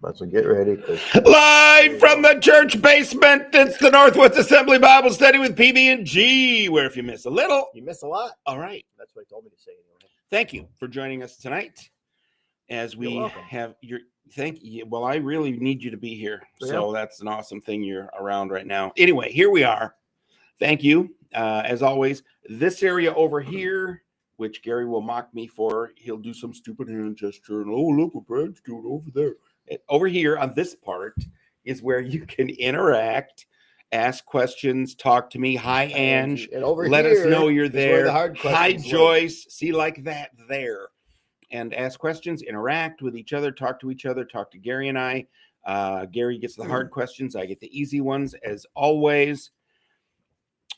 Let's get ready. Live from the church basement, it's the Northwest Assembly Bible Study with PB&G, where if you miss a little, you miss a lot. All right. That's what he told me to say anyway. Thank you for joining us tonight. As we have your thank you. Well, I really need you to be here. So that's an awesome thing you're around right now. Anyway, here we are. Thank you. As always, this area over here, which Gary will mock me for, he'll do some stupid hand gesture and oh, look what Brad's doing over there. Over here on this part is where you can interact, ask questions, talk to me. Hi, Ange. And over let here us know you're there. The hard Hi, Joyce. See, like that there. And ask questions, interact with each other, talk to each other, talk to Gary and I. Gary gets the hard questions. I get the easy ones, as always.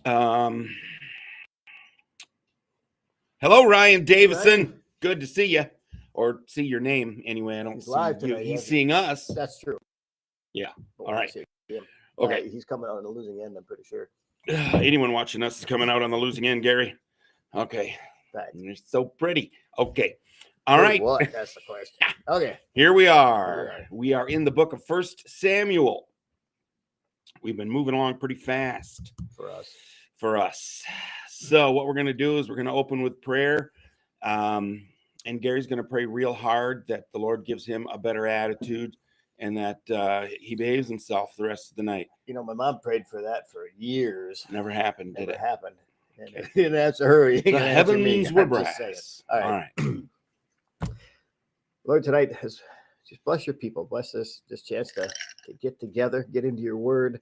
Hello, Ryan Davison. Ryan. Good to see you. Or see your name anyway. I don't He's see live you. tonight, He's seeing us. That's true. Yeah. But all right. Okay. He's coming out on the losing end, I'm pretty sure. Anyone watching us is coming out on the losing end, Gary. Okay. You're so pretty. Okay. All right. What? That's the question. Okay. Here we are. We are in the book of 1 Samuel. We've been moving along pretty fast. For us. So what we're going to do is we're going to open with prayer. And Gary's going to pray real hard that the Lord gives him a better attitude and that he behaves himself the rest of the night. You know, my mom prayed for that for years. Never happened, did it? Never happened. And it didn't answer her. The heavens were brass. All right. Lord, tonight, just bless your people. Bless this chance to get together, get into your word.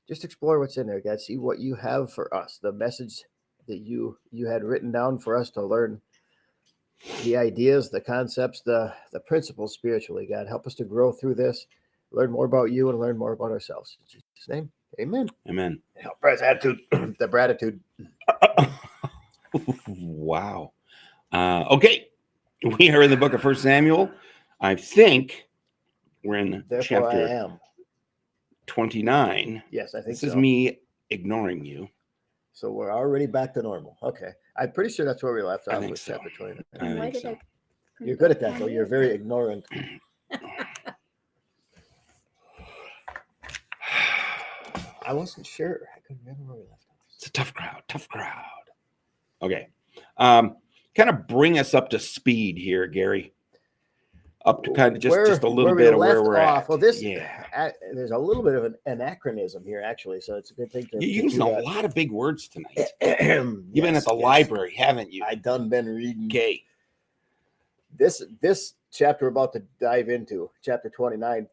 Just explore what's in there, God. See what you have for us. The message that you had written down for us to learn. The ideas, the concepts, the principles spiritually, God. Help us to grow through this, learn more about you and learn more about ourselves. In Jesus' name, amen. Amen. Help Brad's attitude, the Braditude. Wow. Okay. We are in the book of 1 Samuel. I think we're in chapter 29. Yes, I think this is me ignoring you. So we're already back to normal. Okay. I'm pretty sure that's where we left off with so. chapter 29. I think so. You're good at that, though. You're very ignorant. I wasn't sure. I couldn't remember where we left off. It's a tough crowd. Okay. Kind of bring us up to speed here, Gary. Up to kind of just a little bit of where we're at. Well, there's a little bit of an anachronism here, actually, so it's a good thing to You're using a lot of big words tonight. You've been at the library, haven't you? I done been reading. Okay. This chapter we're about to dive into, chapter 29,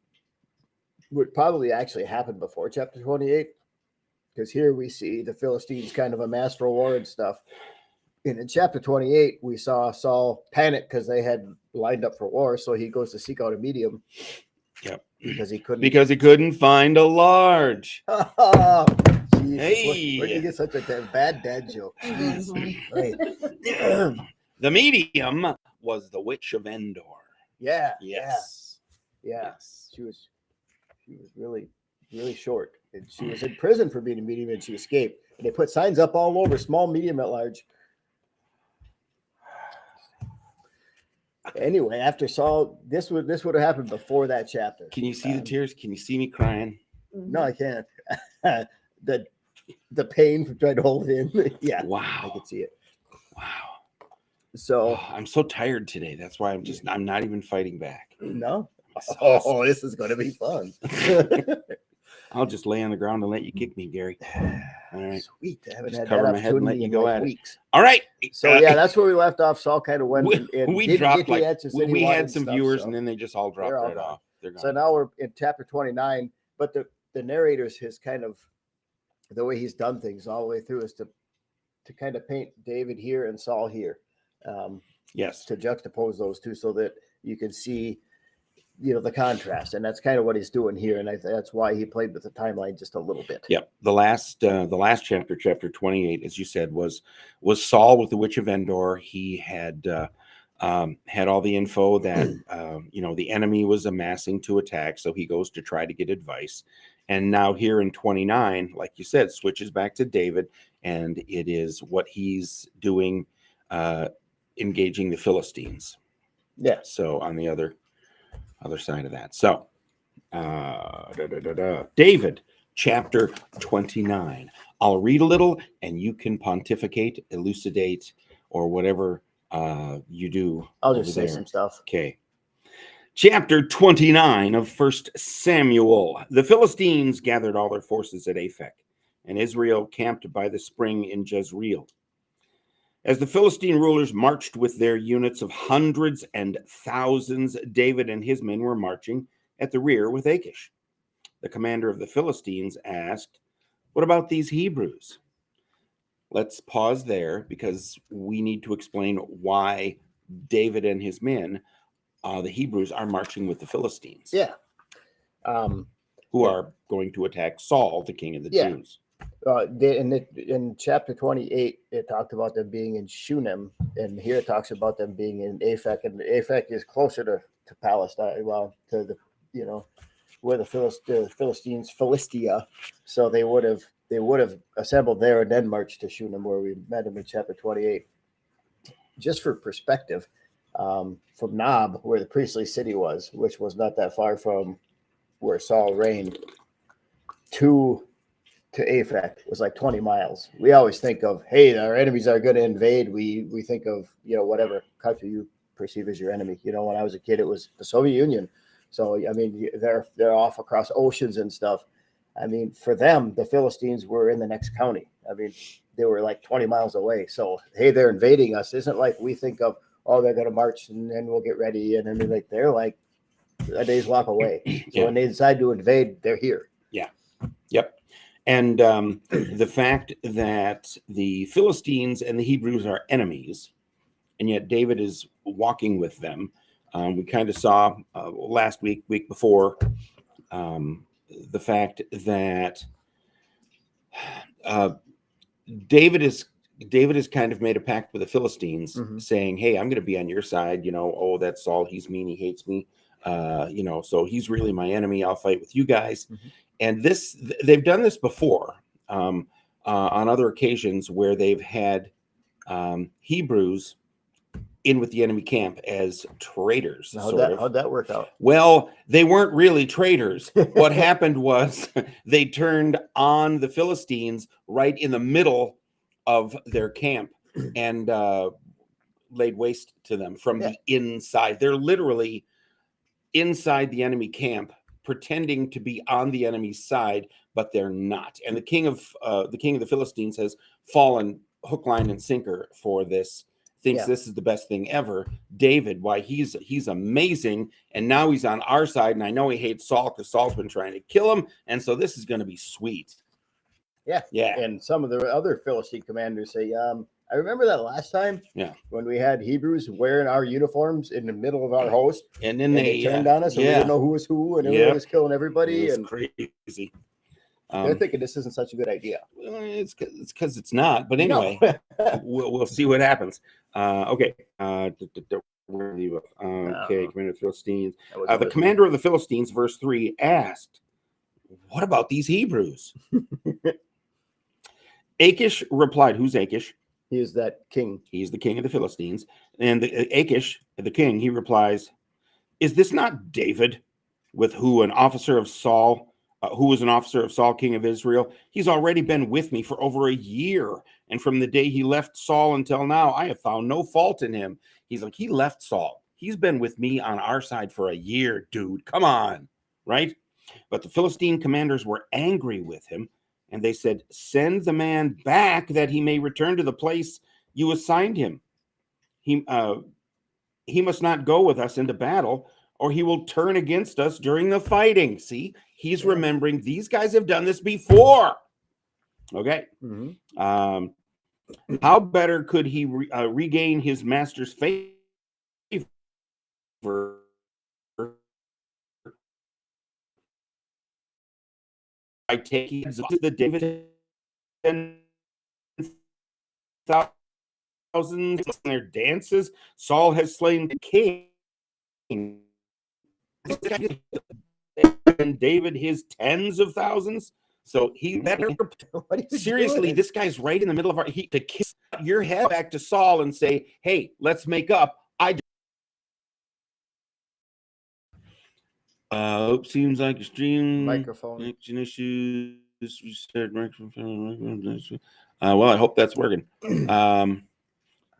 would probably actually happen before chapter 28, because here we see the Philistines kind of amass for war and stuff. And in chapter 28, we saw Saul panic because they had lined up for war. So he goes to seek out a medium. Yep. Because he couldn't find a large. Hey. Where did you get such a bad dad joke? The medium was the witch of Endor. Yeah. Yes. Yes. She was really, really short. And she was in prison for being a medium and she escaped. And they put signs up all over, small, medium, at large. Anyway, after Saul, this would have happened before that chapter. Can you see the tears? Can you see me crying? No, I can't. the pain from trying to hold it in. Yeah. Wow. I can see it. Wow. So I'm so tired today. That's why I'm not even fighting back. No. Oh, this is going to be fun. I'll just lay on the ground and let you kick me, Gary. All right. Sweet. I haven't just had cover that my head and let you go at weeks. It. All right. So that's where we left off. Saul kind of went we dropped we had some viewers and then they just all dropped right off. So now we're in chapter 29, but the narrator's his kind of the way he's done things all the way through is to kind of paint David here and Saul here. Yes. To juxtapose those two so that you can see the contrast, and that's kind of what he's doing here, and that's why he played with the timeline just a little bit. Yep. The last chapter, chapter 28, as you said, was Saul with the witch of Endor. He had all the info that the enemy was amassing to attack, so he goes to try to get advice, And now here in 29, like you said, switches back to David, and it is what he's doing, engaging the Philistines. Yeah. So on the other side of that. So David, chapter 29. I'll read a little, and you can pontificate, elucidate, or whatever you do. I'll just say some stuff. Okay. Chapter 29 of 1 Samuel. The Philistines gathered all their forces at Aphek, and Israel camped by the spring in Jezreel. As the Philistine rulers marched with their units of hundreds and thousands, David and his men were marching at the rear with Achish. The commander of the Philistines asked, "What about these Hebrews?" Let's pause there because we need to explain why David and his men, the Hebrews, are marching with the Philistines. Yeah. Who are going to attack Saul, the king of the Jews. In chapter 28, it talked about them being in Shunem, and here it talks about them being in Aphek, and Aphek is closer to Palestine, well, to the, where the Philistines, Philistia. So they would have assembled there and then marched to Shunem, where we met them in chapter 28. Just for perspective, from Nob, where the priestly city was, which was not that far from where Saul reigned, to Aphek was like 20 miles. We always think of, hey, our enemies are going to invade. We think of, whatever country you perceive as your enemy. When I was a kid, it was the Soviet Union. So, I mean, they're off across oceans and stuff. I mean, for them, the Philistines were in the next county. I mean, they were like 20 miles away. So, hey, they're invading us. Isn't like we think of, oh, they're going to march and then we'll get ready. And then they're like a day's walk away. So when they decide to invade, they're here. Yeah. Yep. And the fact that the Philistines and the Hebrews are enemies, and yet David is walking with them. We kind of saw last week before, the fact that David has kind of made a pact with the Philistines, saying, "Hey, I'm going to be on your side. Oh, that's Saul. He's mean. He hates me. So he's really my enemy. I'll fight with you guys." And they've done this before on other occasions where they've had Hebrews in with the enemy camp as traitors. How'd that work out? Well, they weren't really traitors. What happened was they turned on the Philistines right in the middle of their camp and laid waste to them from the inside. They're literally inside the enemy camp, pretending to be on the enemy's side, but they're not. And the king of the Philistines has fallen hook, line, and sinker for this. Thinks this is the best thing ever. David, why he's amazing, and now he's on our side. And I know he hates Saul because Saul's been trying to kill him, and so this is going to be sweet. Yeah. And some of the other Philistine commanders say, I remember that last time when we had Hebrews wearing our uniforms in the middle of our host, and then they turned on us, and we didn't know who was who, and everyone was killing everybody. It's and crazy. They're thinking this isn't such a good idea. Well, it's because it's not. But anyway, we'll see what happens. Okay. Where are you? Okay, Commander of the Philistines. The commander of the Philistines, verse 3, asked, "What about these Hebrews?" Achish replied, "Who's Achish?" He is that king. He's the king of the Philistines. And Achish, the king, he replies, "Is this not David, with who an officer of Saul, who was an officer of Saul, king of Israel? He's already been with me for over a year. And from the day he left Saul until now, I have found no fault in him." He's like, he left Saul. He's been with me on our side for a year, dude. Come on. Right? But the Philistine commanders were angry with him. And they said, "Send the man back that he may return to the place you assigned him. He must not go with us into battle, or he will turn against us during the fighting." See, he's remembering these guys have done this before. Okay. How better could he regain his master's favor by taking the David and thousands in their dances? Saul has slain the king. given David his tens of thousands. So he better. Seriously, this guy's right in the middle of our heat to kiss your head back to Saul and say, hey, let's make up. Seems like extreme Microphone issues. You said microphone. Well, I hope that's working.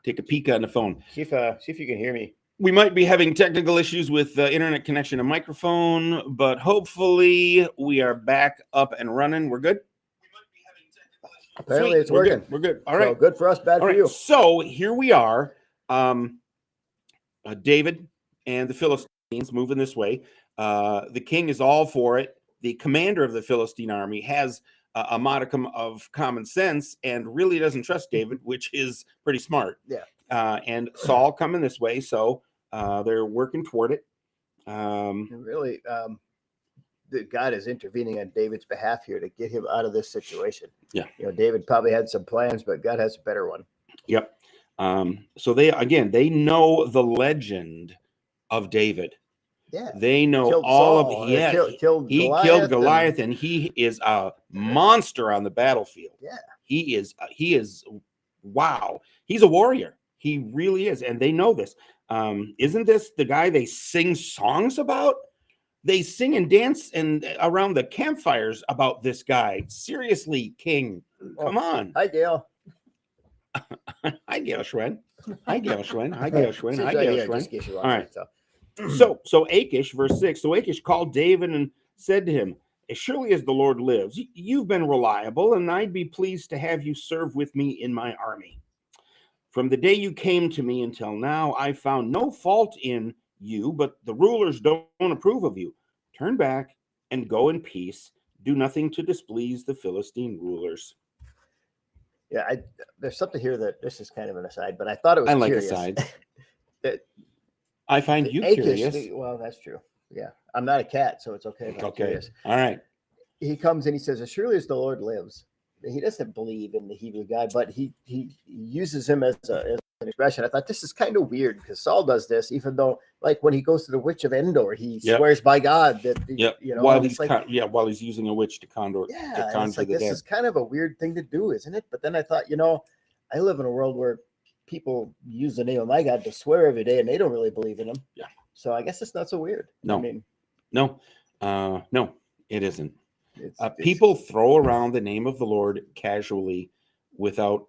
Take a peek on the phone. See if you can hear me. We might be having technical issues with internet connection and microphone, but hopefully we are back up and running. We're good. Apparently, Sweet. it's working. We're good. All right. So good for us, bad for you. So here we are. David and the Philistines moving this way. The king is all for it. The commander of the Philistine army has a modicum of common sense and really doesn't trust David, which is pretty smart. Yeah. And Saul coming this way, so they're working toward it. Really, God is intervening on David's behalf here to get him out of this situation. Yeah. David probably had some plans, but God has a better one. Yep. So they know the legend of David. Yeah. They know killed all Saul, of he killed Goliath and he is a monster on the battlefield. Yeah. He is wow. He's a warrior. He really is. And they know this. Isn't this the guy they sing songs about? They sing and dance and around the campfires about this guy. Seriously, King. Come on. Hi, Gail. Hi, Gail Schwen. Hi, Gail Schwen. Hi, Gail Schwen. Hi, Gail Schwen. All right. So Achish, verse 6. So Achish called David and said to him, as surely as the Lord lives, you've been reliable, and I'd be pleased to have you serve with me in my army. From the day you came to me until now, I found no fault in you, but the rulers don't approve of you. Turn back and go in peace. Do nothing to displease the Philistine rulers. Yeah, there's something here that this is kind of an aside, but I thought it was curious. Asides. I find you curious. Well, that's true. Yeah, I'm not a cat, so it's okay if I'm curious. All right. He comes and he says, as surely as the Lord lives. He doesn't believe in the Hebrew guy, but he uses him as an expression. I thought this is kind of weird because Saul does this, even though, like, when he goes to the witch of Endor, he swears by God that while he's using a witch to conjure. It's like, this is kind of a weird thing to do, isn't it? But then I thought, I live in a world where people use the name of my God to swear every day, and they don't really believe in him. Yeah. So I guess it's not so weird. No. I mean, no, it isn't. People throw around the name of the Lord casually without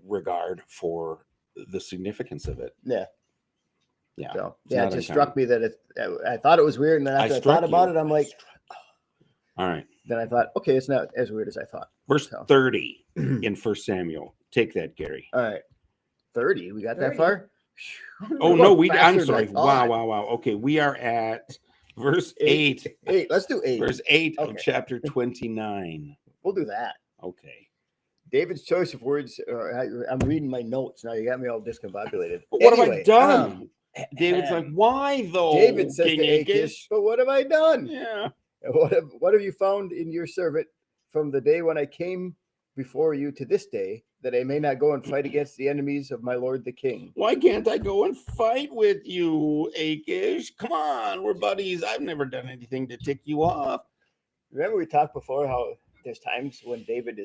regard for the significance of it. Yeah. Yeah. So, it just struck me that I thought it was weird. And then after I thought about it, I'm like, all right. Then I thought, okay, it's not as weird as I thought. Verse 30 in 1 Samuel. Take that, Gary. All right. 30. We got 30. That far? Oh, no. I'm sorry. Wow. Okay. We are at verse 8. 8. Let's do 8. Verse 8 of chapter 29. We'll do that. Okay. David's choice of words. I'm reading my notes now. You got me all discombobulated. But what have I done? David's like, why though? David says to Achish, but what have I done? Yeah. What have you found in your servant from the day when I came before you to this day, that I may not go and fight against the enemies of my lord the king? Why can't I go and fight with you, Achish? Come on, we're buddies. I've never done anything to tick you off. Remember we talked before how there's times when David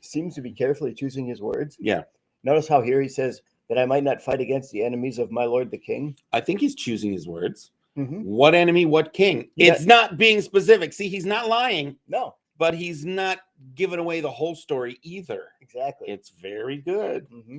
seems to be carefully choosing his words? Yeah. Notice how here he says that I might not fight against the enemies of my lord the king. I think he's choosing his words. Mm-hmm. What enemy, what king? It's not being specific. See, he's not lying. No. But he's not giving away the whole story either. Exactly. It's very good. Mm-hmm.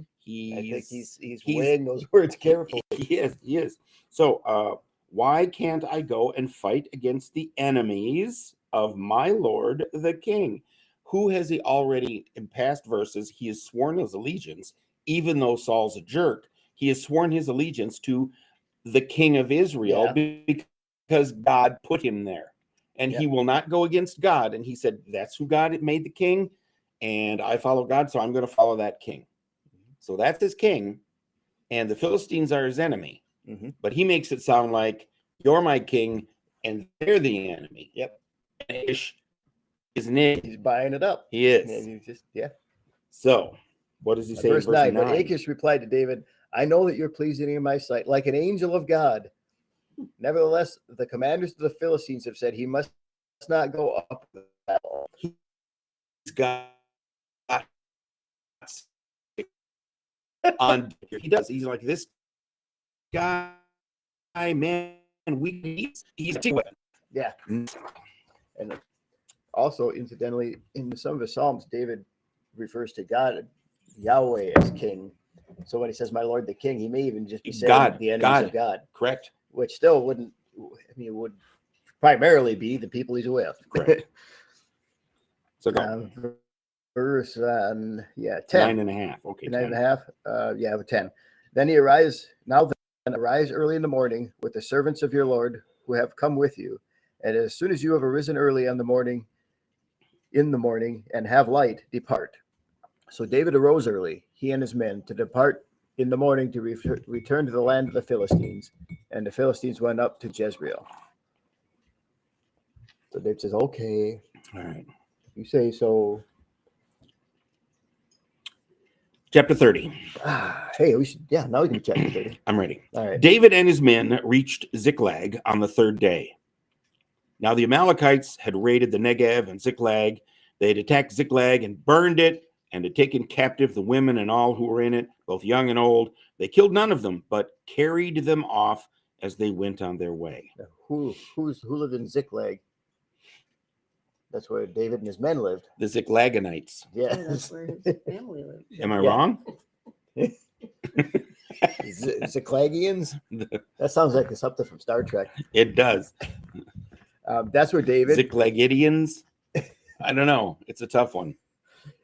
I think he's weighing those words carefully. He is. So why can't I go and fight against the enemies of my lord the king? Who has he already, in past verses, he has sworn his allegiance, even though Saul's a jerk, he has sworn his allegiance to the king of Israel because God put him there. And he will not go against God. And he said, that's who God made the king. And I follow God, so I'm going to follow that king. So that's his king. And the Philistines are his enemy. Mm-hmm. But he makes it sound like you're my king and they're the enemy. Yep. And Ish isn't it? He's buying it up. He is. And So what does he say? Verse 9. But 9? Achish replied to David, I know that you're pleasing in my sight, like an angel of God. Nevertheless, the commanders of the Philistines have said he must not go up with that wall. He's got on. He does. He's like this guy, man. He's a weapon. Yeah. And also, incidentally, in some of the Psalms, David refers to God, Yahweh, as king. So when he says, "My Lord the King," he may even just be saying God, the enemies God. of God. Correct. Which still wouldn't, I mean, it would primarily be the people he's with. Correct. So go. Verse 10. 9.5. Okay. 9.5. Yeah, 10. Then he arise. Now then, arise early in the morning with the servants of your Lord who have come with you. And as soon as you have arisen early in the morning, and have light, depart. So David arose early, he and his men, to depart in the morning to return to the land of the Philistines. And the Philistines went up to Jezreel. So David says, "Okay, All right. you say so." Chapter 30. Hey, now we can chapter 30. I'm ready. All right. David and his men reached Ziklag on the third day. Now the Amalekites had raided the Negev and Ziklag. They had attacked Ziklag and burned it, and had taken captive the women and all who were in it, both young and old. They killed none of them, but carried them off as they went on their way. Who lived in Ziklag? That's where David and his men lived. The Ziklaganites. Yeah, that's where his family lived. Am I wrong? Ziklagians? That sounds like something from Star Trek. It does. That's where David. Ziklagidians? I don't know. It's a tough one.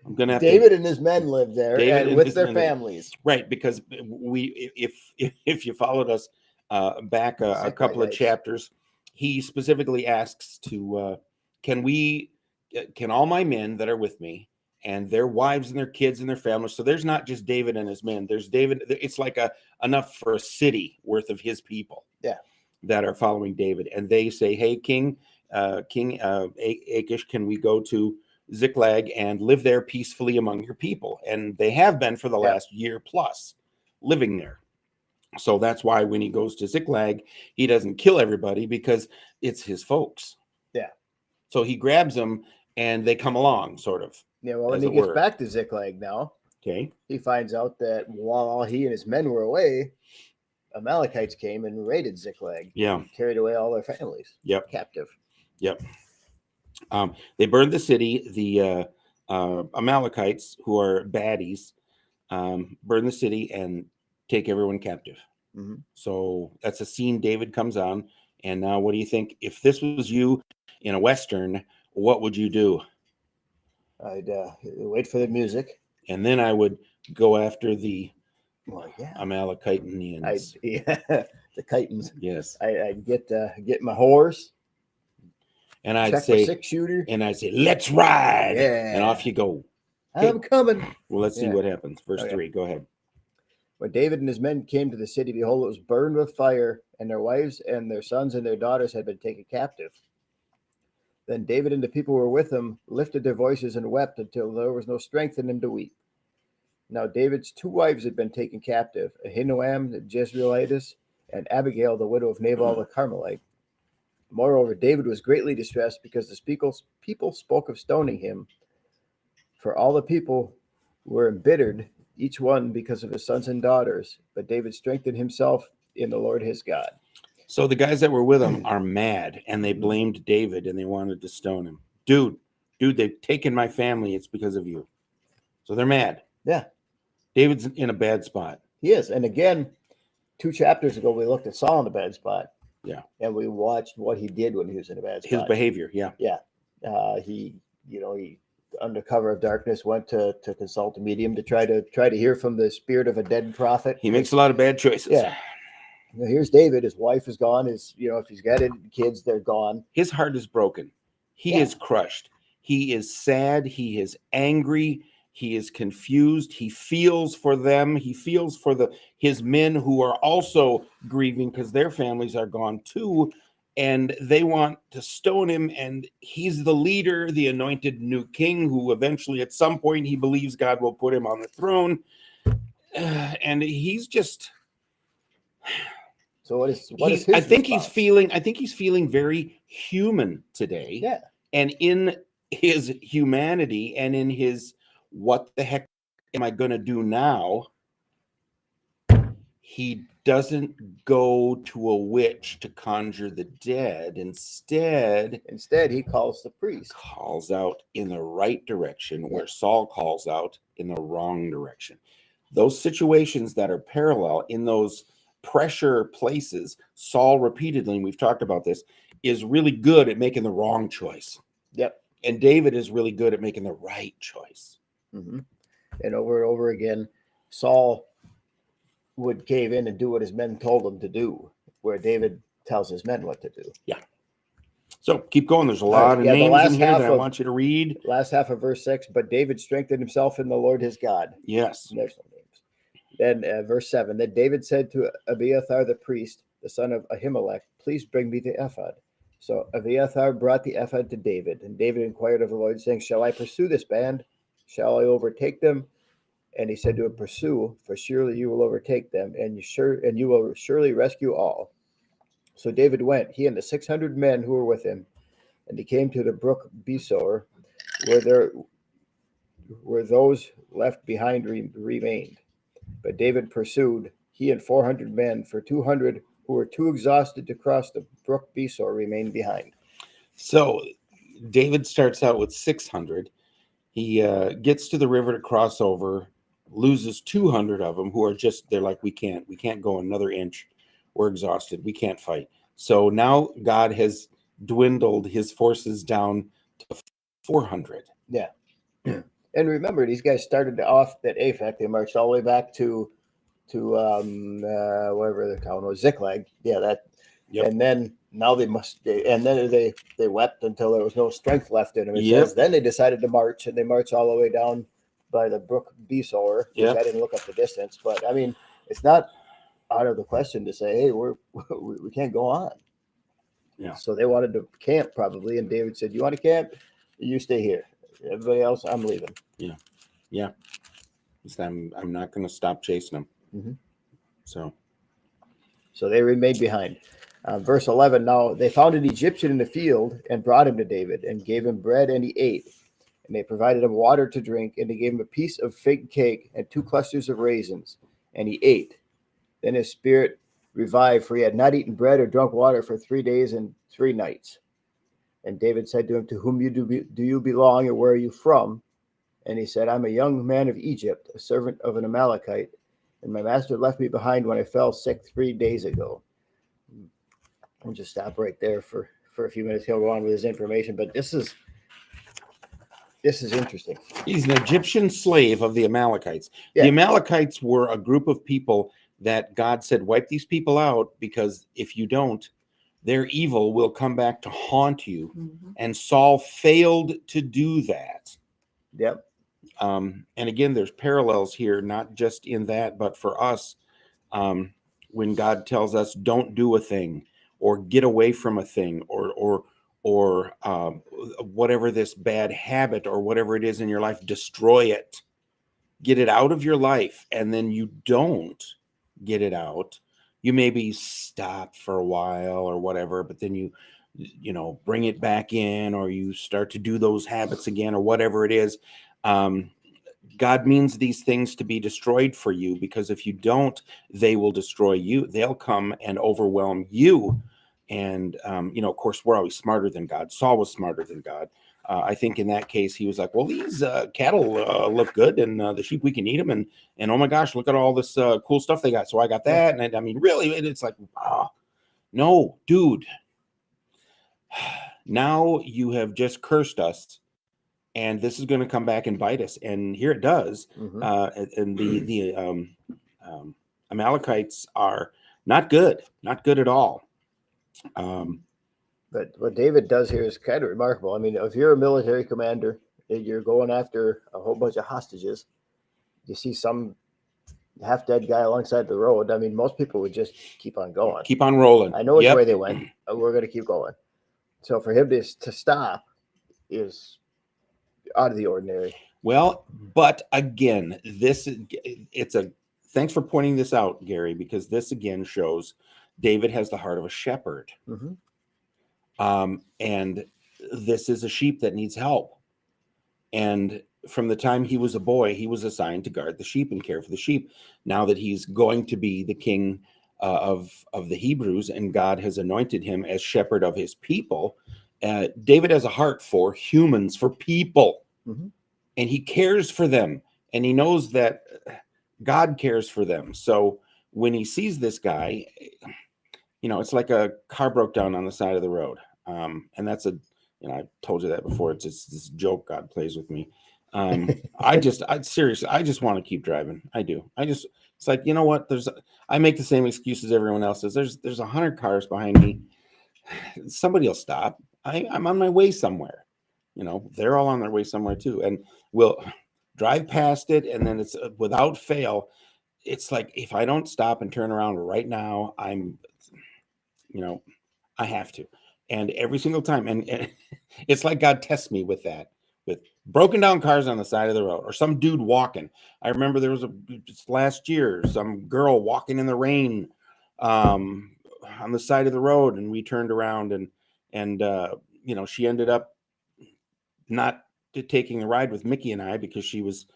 I'm gonna have David and his men lived there, and with their families. Right, because if you followed us back a couple of chapters, he specifically asks to can all my men that are with me and their wives and their kids and their families. So there's not just David and his men. There's David. It's like enough for a city worth of his people. Yeah, that are following David, and they say, "Hey, King Achish, can we go to Ziklag and live there peacefully among your people?" And they have been for the last year plus living there. So that's why when he goes to Ziklag, he doesn't kill everybody because it's his folks. Yeah. So he grabs them and they come along, sort of. Yeah, well, when he gets back to Ziklag now, he finds out that while he and his men were away, Amalekites came and raided Ziklag. Yeah. Carried away all their families. Yep. Captive. Yep. They burned the city. The Amalekites, who are baddies, burn the city and take everyone captive. Mm-hmm. So that's a scene David comes on. And now what do you think? If this was you in a Western, what would you do? I'd wait for the music. And then I would go after the Amalekitans. The Chitans. Yes. I'd get my horse. And I'd say 6-shooter. And I'd say, "Let's ride." Yeah. And off you go. I'm coming. Well, let's see what happens. Verse 3. Go ahead. When David and his men came to the city, behold, it was burned with fire, and their wives and their sons and their daughters had been taken captive. Then David and the people who were with him lifted their voices and wept until there was no strength in them to weep. Now David's 2 wives had been taken captive, Ahinoam the Jezreelitess, and Abigail, the widow of Nabal the Carmelite. Moreover, David was greatly distressed because the people spoke of stoning him. For all the people were embittered, each one because of his sons and daughters. But David strengthened himself in the Lord his God. So the guys that were with him are mad, and they blamed David, and they wanted to stone him. Dude, they've taken my family. It's because of you. So they're mad. Yeah. David's in a bad spot. He is. And again, 2 chapters ago, we looked at Saul in a bad spot. Yeah. And we watched what he did when he was in a bad spot. His behavior. Yeah. Yeah. He under cover of darkness went to consult a medium to try to hear from the spirit of a dead prophet. He makes a lot of bad choices. Yeah. Now, here's David. His wife is gone. If he's got any kids, they're gone. His heart is broken. He is crushed. He is sad. He is angry. He is confused. He feels for them. He feels for his men who are also grieving because their families are gone too. And they want to stone him. And he's the leader, the anointed new king, who eventually at some point he believes God will put him on the throne. And he's just... So what is I think he's feeling very human today. Yeah. And in his humanity and in his what the heck am I going to do now? He doesn't go to a witch to conjure the dead. Instead, he calls the priest. Calls out in the right direction where Saul calls out in the wrong direction. Those situations that are parallel in those pressure places, Saul repeatedly, and we've talked about this, is really good at making the wrong choice. Yep. And David is really good at making the right choice. Mm-hmm. And over again, Saul would cave in and do what his men told him to do, where David tells his men what to do. Yeah. So keep going. There's a lot of names in here that I want you to read. Last half of verse 6, but David strengthened himself in the Lord his God. Yes. There's no names. Then verse 7, then David said to Abiathar the priest, the son of Ahimelech, please bring me the ephod. So Abiathar brought the ephod to David, and David inquired of the Lord, saying, shall I pursue this band? Shall I overtake them? And he said to him, pursue, for surely you will overtake them, and you will surely rescue all. So David went, he and the 600 men who were with him, and he came to the brook Besor, where those left behind remained. But David pursued, he and 400 men, for 200 who were too exhausted to cross the brook Besor remained behind. So David starts out with 600. He gets to the river to cross over, loses 200 of them who are just, they're like, we can't go another inch. We're exhausted. We can't fight. So now God has dwindled his forces down to 400. Yeah. And remember, these guys started off at Aphek. They marched all the way back to wherever the town was, Ziklag. Yeah, that. Yep. And then now they wept until there was no strength left in them. It says then they decided to march, and they marched all the way down by the brook Besor. Which I didn't look up the distance, but I mean, it's not out of the question to say, hey, we can't go on. Yeah. So they wanted to camp probably, and David said, you want to camp? You stay here. Everybody else, I'm leaving. Yeah. Yeah. I'm not going to stop chasing them. Mm-hmm. So they remained behind. Verse 11, now they found an Egyptian in the field and brought him to David and gave him bread, and he ate. And they provided him water to drink, and they gave him a piece of fig cake and 2 clusters of raisins, and he ate. Then his spirit revived, for he had not eaten bread or drunk water for 3 days and 3 nights. And David said to him, to whom do you belong, and where are you from? And he said, I'm a young man of Egypt, a servant of an Amalekite, and my master left me behind when I fell sick 3 days ago. I'll just stop right there for a few minutes. He'll go on with his information, but this is interesting. He's an Egyptian slave of the Amalekites. Yeah. The Amalekites were a group of people that God said, wipe these people out, because if you don't, their evil will come back to haunt you. Mm-hmm. And Saul failed to do that. Yep. And again, there's parallels here, not just in that, but for us, when God tells us don't do a thing or get away from a thing or whatever this bad habit or whatever it is in your life, destroy it, get it out of your life. And then you don't get it out. You maybe stop for a while or whatever, but then you bring it back in, or you start to do those habits again or whatever it is. God means these things to be destroyed for you, because if you don't, they will destroy you. They'll come and overwhelm you. And, of course, we're always smarter than God. Saul was smarter than God. I think in that case, he was like, well, these cattle look good, and the sheep, we can eat them. And oh, my gosh, look at all this cool stuff they got. So I got that. And I mean, really, it's like, no, dude. Now you have just cursed us, and this is going to come back and bite us. And here it does. Mm-hmm. And the Amalekites are not good at all. But what David does here is kind of remarkable. I mean, if you're a military commander and you're going after a whole bunch of hostages, you see some half-dead guy alongside the road. I mean, most people would just keep on going. Keep on rolling. I know which way they went. We're going to keep going. So for him to stop is out of the ordinary. Well, but again, thanks for pointing this out, Gary, because this again shows David has the heart of a shepherd. Mm-hmm. And this is a sheep that needs help. And from the time he was a boy, he was assigned to guard the sheep and care for the sheep. Now that he's going to be the king of the Hebrews, and God has anointed him as shepherd of his people, David has a heart for humans, for people, and he cares for them, and he knows that God cares for them. So when he sees this guy, it's like a car broke down on the side of the road, and that's I told you that before. It's just this joke God plays with me. Seriously, I just want to keep driving. I do. It's like, you know what? I make the same excuses everyone else does. There's 100 cars behind me. Somebody will stop. I'm on my way somewhere. They're all on their way somewhere too. And we'll drive past it. And then it's without fail. It's like, if I don't stop and turn around right now, I have to. And every single time, and it's like God tests me with that, with broken down cars on the side of the road, or some dude walking. I remember there was just last year, some girl walking in the rain on the side of the road, and we turned around and she ended up not taking the ride with Mickey and I, because she was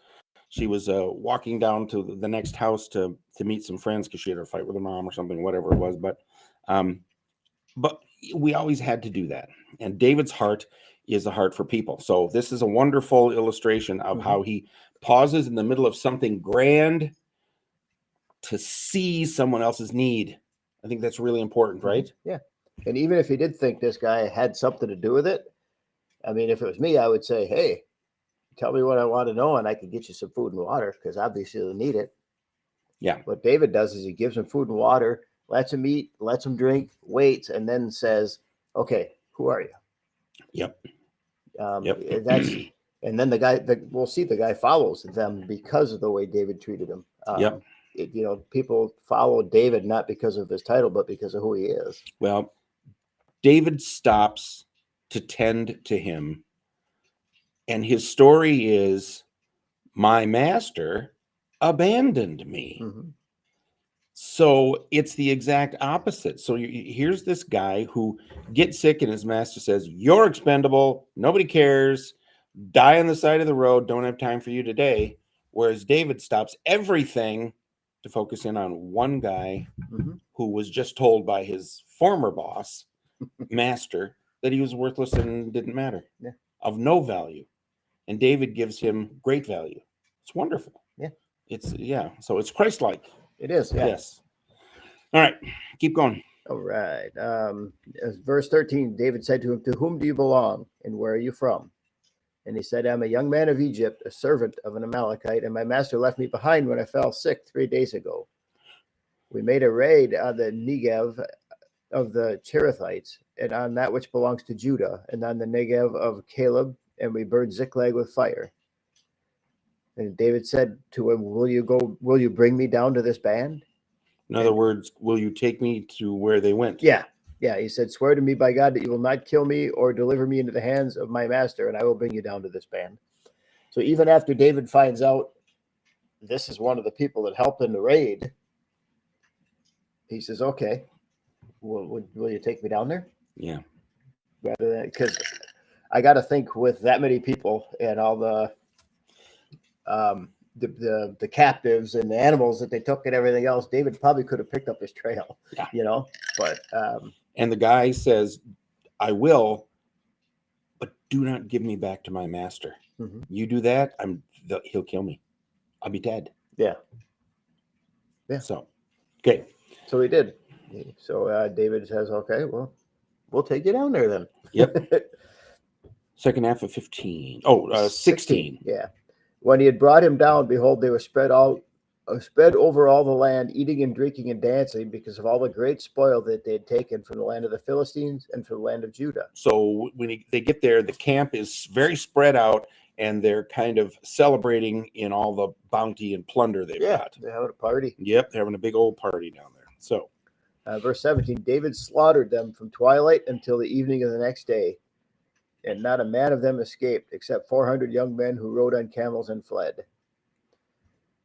walking down to the next house to meet some friends, because she had a fight with her mom or something, whatever it was. But we always had to do that. And David's heart is a heart for people. So this is a wonderful illustration of how he pauses in the middle of something grand to see someone else's need. I think that's really important, right? Yeah. And even if he did think this guy had something to do with it, I mean, if it was me, I would say, hey, tell me what I want to know, and I could get you some food and water, because obviously they need it. Yeah. What David does is he gives him food and water, lets him eat, lets him drink, waits, and then says, okay, who are you? Yep. And then the guy, we'll see the guy follows them because of the way David treated him. People follow David not because of his title, but because of who he is. Well, David stops to tend to him, and his story is, my master abandoned me. So it's the exact opposite. So here's this guy who gets sick, and his master says, you're expendable. Nobody cares. Die on the side of the road. Don't have time for you today. Whereas David stops everything to focus in on one guy who was just told by his former boss, master, that he was worthless and didn't matter, of no value. And David gives him great value. It's wonderful. So it's Christ-like. It is. Yeah. Yes. All right. Keep going. All right. Verse 13, David said to him, to whom do you belong, and where are you from? And he said, I'm a young man of Egypt, a servant of an Amalekite, and my master left me behind when I fell sick 3 days ago. We made a raid on the Negev of the Cherethites, and on that which belongs to Judah, and on the Negev of Caleb, and we burned Ziklag with fire. And David said to him, will you bring me down to this band? In other words, will you take me to where they went? Yeah. He said, swear to me by God that you will not kill me or deliver me into the hands of my master, and I will bring you down to this band. So even after David finds out this is one of the people that helped in the raid, he says, okay, will you take me down there? Yeah. Rather than, because I got to think, with that many people and all the captives and the animals that they took and everything else, David probably could have picked up his trail, but and the guy says, I will, but do not give me back to my master. You do that, he'll kill me. I'll be dead. Yeah. So, okay. So he did. So David says, okay, well, we'll take you down there then. Yep. Second half of 15. 16. Yeah. When he had brought him down, behold, they were spread over all the land, eating and drinking and dancing, because of all the great spoil that they had taken from the land of the Philistines and from the land of Judah. So when they get there, the camp is very spread out, and they're kind of celebrating in all the bounty and plunder they've got. They're having a party. Yep, they're having a big old party down there. So, verse 17, David slaughtered them from twilight until the evening of the next day, and not a man of them escaped, except 400 young men who rode on camels and fled.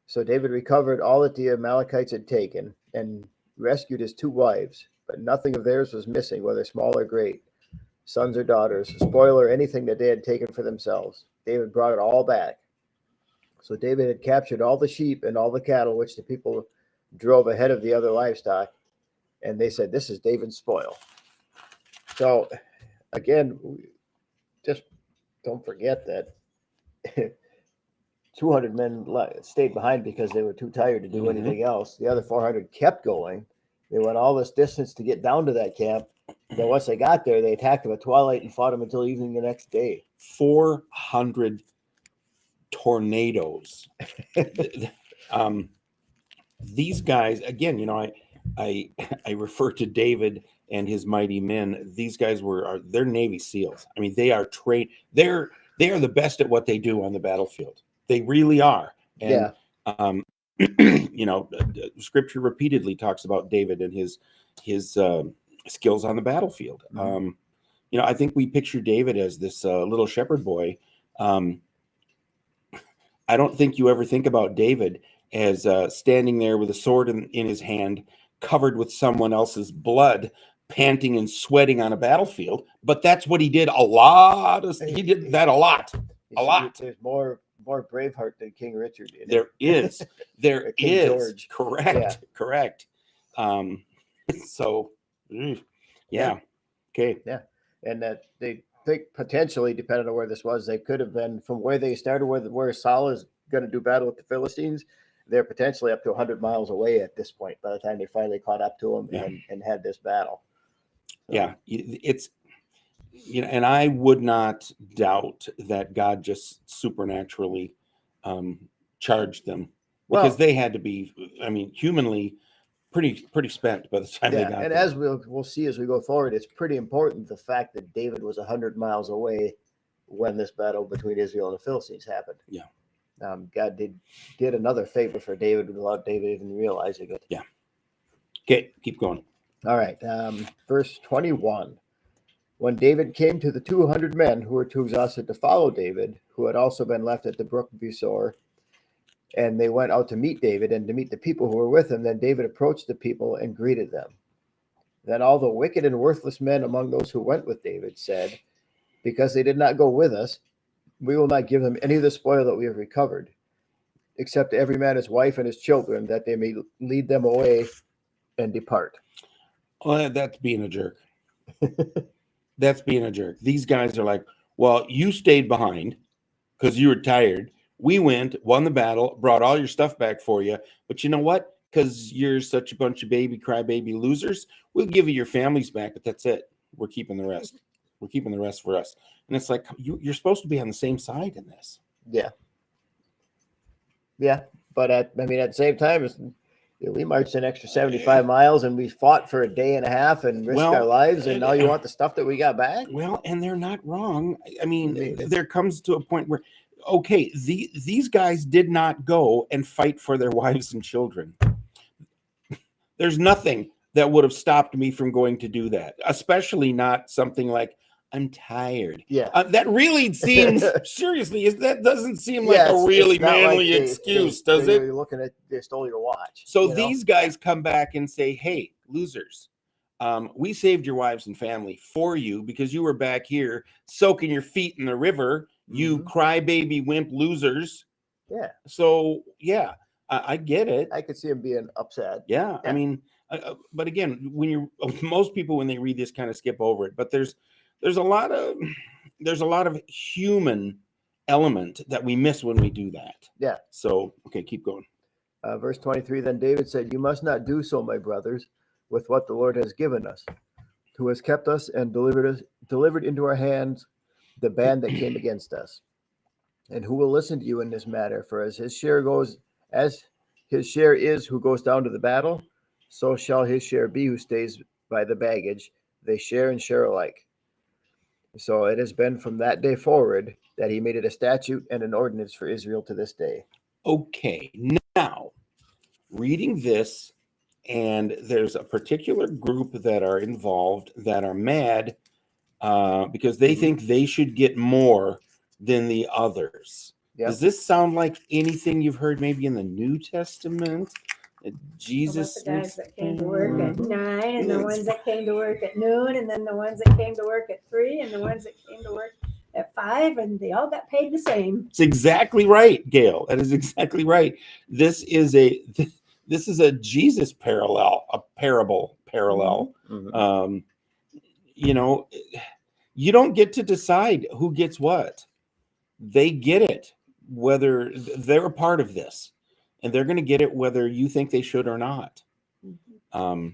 So David recovered all that the Amalekites had taken and rescued his 2 wives, but nothing of theirs was missing, whether small or great. sons or daughters, spoil or anything that they had taken for themselves. David brought it all back. So David had captured all the sheep and all the cattle which the people drove ahead of the other livestock, and they said, "This is David's spoil." So again, just don't forget that 200 men stayed behind because they were too tired to do anything else. The other 400 kept going. They went all this distance to get down to that camp. Then once they got there, they attacked them at twilight and fought them until evening the next day. 400 tornadoes. These guys, again, you know, I refer to David and his mighty men. These guys they're Navy SEALs. I mean, they are trained. They are the best at what they do on the battlefield. They really are. And, you know, Scripture repeatedly talks about David and his skills on the battlefield. You know, I think we picture David as this little shepherd boy. I don't think you ever think about David as standing there with a sword in his hand, covered with someone else's blood, panting and sweating on a battlefield. But that's what he did a lot. He did that a lot. A lot. There's more Braveheart than King Richard. There is. There is. George. Correct. Yeah. Correct. So, yeah. Okay. Yeah. And that they think potentially, depending on where this was, they could have been from where they started, where Saul is going to do battle with the Philistines. They're potentially up to 100 miles away at this point by the time they finally caught up to them and had this battle. So. Yeah. It's, you know, and I would not doubt that God just supernaturally charged them, because they had to be, I mean, humanly pretty spent by the time they got and there. as we'll see as we go forward, it's pretty important the fact that David was 100 miles away when this battle between Israel and the Philistines happened. Yeah. God did another favor for David without David even realizing it. Yeah. Okay, keep going. All right. Verse 21. When David came to the 200 men who were too exhausted to follow David, who had also been left at the brook Besor, and they went out to meet David and to meet the people who were with him, then David approached the people and greeted them. Then all the wicked and worthless men among those who went with David said, "Because they did not go with us, we will not give them any of the spoil that we have recovered, except to every man his wife and his children, that they may lead them away and depart." Well, that's being a jerk. That's being a jerk. These guys are like, well, you stayed behind because you were tired. We went, won the battle, brought all your stuff back for you. But you know what? Because you're such a bunch of crybaby losers, we'll give you your families back, but that's it. We're keeping the rest. We're keeping the rest for us. And it's like, you're supposed to be on the same side in this. Yeah. Yeah. But at the same time, we marched an extra 75 miles and we fought for a day and a half and risked our lives. And now you want the stuff that we got back? Well, and they're not wrong. I mean, there comes to a point where, okay, these guys did not go and fight for their wives and children. There's nothing that would have stopped me from going to do that, especially not something like, I'm tired. Yeah. That really seems, seriously, that doesn't seem like a really manly excuse, does it? You're looking at, they stole your watch. So these guys come back and say, hey, losers, we saved your wives and family for you because you were back here soaking your feet in the river, you crybaby wimp losers. Yeah. So, yeah, I get it. I could see him being upset. Yeah. I mean, but again, most people, when they read this, kind of skip over it, but there's a lot of human element that we miss when we do that. Yeah. So, okay, keep going. Verse 23, then David said, "You must not do so, my brothers, with what the Lord has given us, who has kept us and delivered into our hands the band that came against us. And who will listen to you in this matter? For as his share is who goes down to the battle, so shall his share be who stays by the baggage. They share and share alike." So it has been from that day forward that he made it a statute and an ordinance for Israel to this day. Okay, now reading this, and there's a particular group that are involved that are mad because they think they should get more than the others. Yep. Does this sound like anything you've heard maybe in the New Testament? Jesus. The guys that came to work at 9, and the ones that came to work at noon, and then the ones that came to work at 3, and the ones that came to work at 5, and they all got paid the same. It's exactly right, Gail. That is exactly right. This is a Jesus parallel, a parable parallel. Mhm. You know, you don't get to decide who gets what. They get it, whether they're a part of this, and they're going to get it whether you think they should or not. And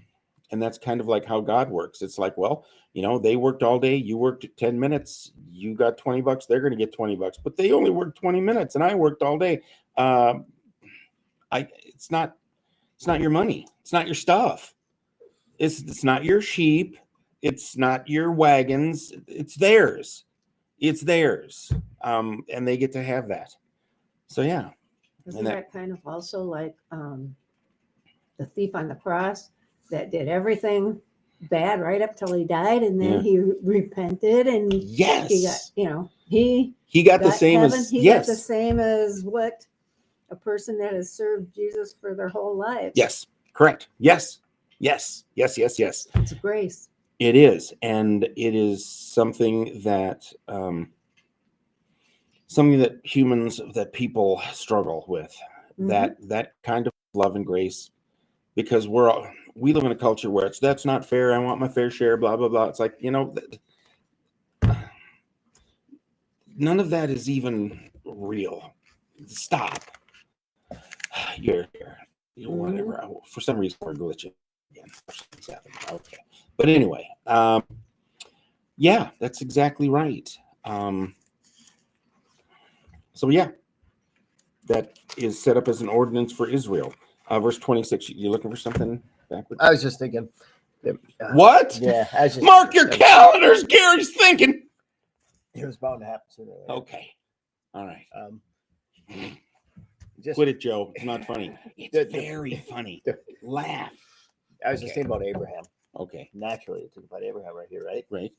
that's kind of like how God works. It's like, well, you know, they worked all day, you worked 10 minutes, you got $20, they're going to get $20, but they only worked 20 minutes and I worked all day. It's not your money. It's not your stuff. It's not your sheep. It's not your wagons. It's theirs. It's theirs. And they get to have that. So yeah. Isn't that kind of also like the thief on the cross that did everything bad right up till he died, and then he repented, and yes, he got, you know, he got the same heaven, as he got the same as what a person that has served Jesus for their whole life. Yes, correct. Yes. It's grace. It is, and it is something that people struggle with. That kind of love and grace, because we live in a culture where that's not fair. I want my fair share. Blah blah blah. It's like, you know, none of that is even real. Stop. You're whatever. For some reason we're glitching again. Okay, but anyway, yeah, that's exactly right. So yeah, that is set up as an ordinance for Israel. Verse 26. You looking for something backwards? I was just thinking. What? Yeah, I was just mark your calendars. Gary's thinking. It was bound to happen sooner or later. Okay. All right. Just quit it, Joe. It's not funny. It's very funny. Laugh. I was just thinking about Abraham. Okay. Naturally, think about Abraham right here, right? Right.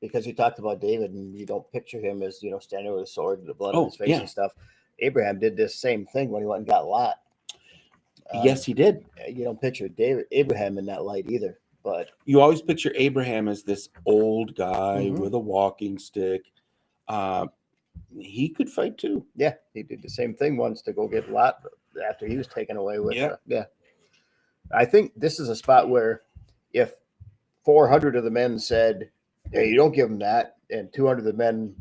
Because you talked about David, and you don't picture him as, you know, standing with a sword and the blood on his face and stuff. Abraham did this same thing when he went and got Lot. Yes, he did. You don't picture Abraham in that light either. But you always picture Abraham as this old guy with a walking stick. He could fight too. Yeah, he did the same thing once to go get Lot after he was taken away with. I think this is a spot where if 400 of the men said, "Hey, you don't give him that," and 200 of the men,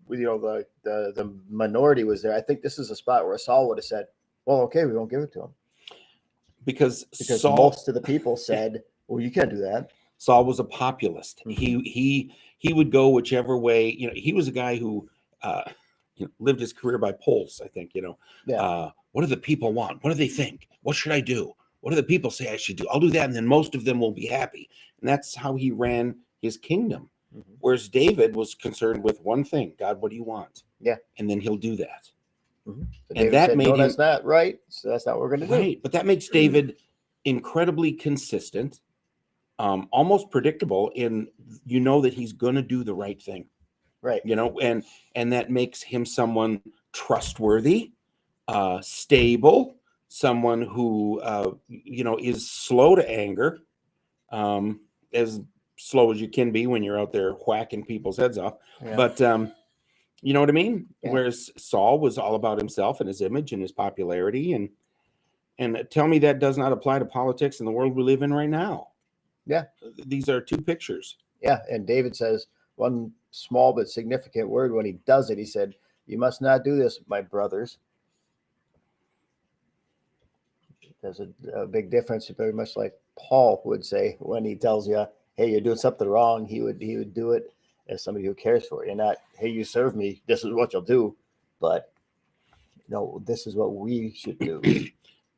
you know, the minority was there, I think this is a spot where Saul would have said, "Well, okay, we won't give it to him," because Saul, most of the people said, "Well, you can't do that." Saul was a populist. He would go whichever way. You know, he was a guy who lived his career by polls, I think. You know, what do the people want? What do they think? What should I do? What do the people say I should do? I'll do that, and then most of them will be happy. And that's how he ran his kingdom. Whereas David was concerned with one thing: God, what do you want? Yeah, and then he'll do that. So and that said, made no, him, that's not right. So that's not what we're going to do. Right, but that makes David incredibly consistent, almost predictable. In that he's going to do the right thing. Right. And that makes him someone trustworthy, stable, someone who is slow to anger, as slow as you can be when you're out there whacking people's heads off. Yeah. But you know what I mean? Yeah. Whereas Saul was all about himself and his image and his popularity, and tell me that does not apply to politics in the world we live in right now. Yeah. These are two pictures. Yeah. And David says one small but significant word when he does it. He said, "You must not do this, my brothers." There's a big difference, very much like Paul would say when he tells you, "Hey, you're doing something wrong." He would do it as somebody who cares for you, not, "Hey, you serve me. This is what you'll do." But no, this is what we should do.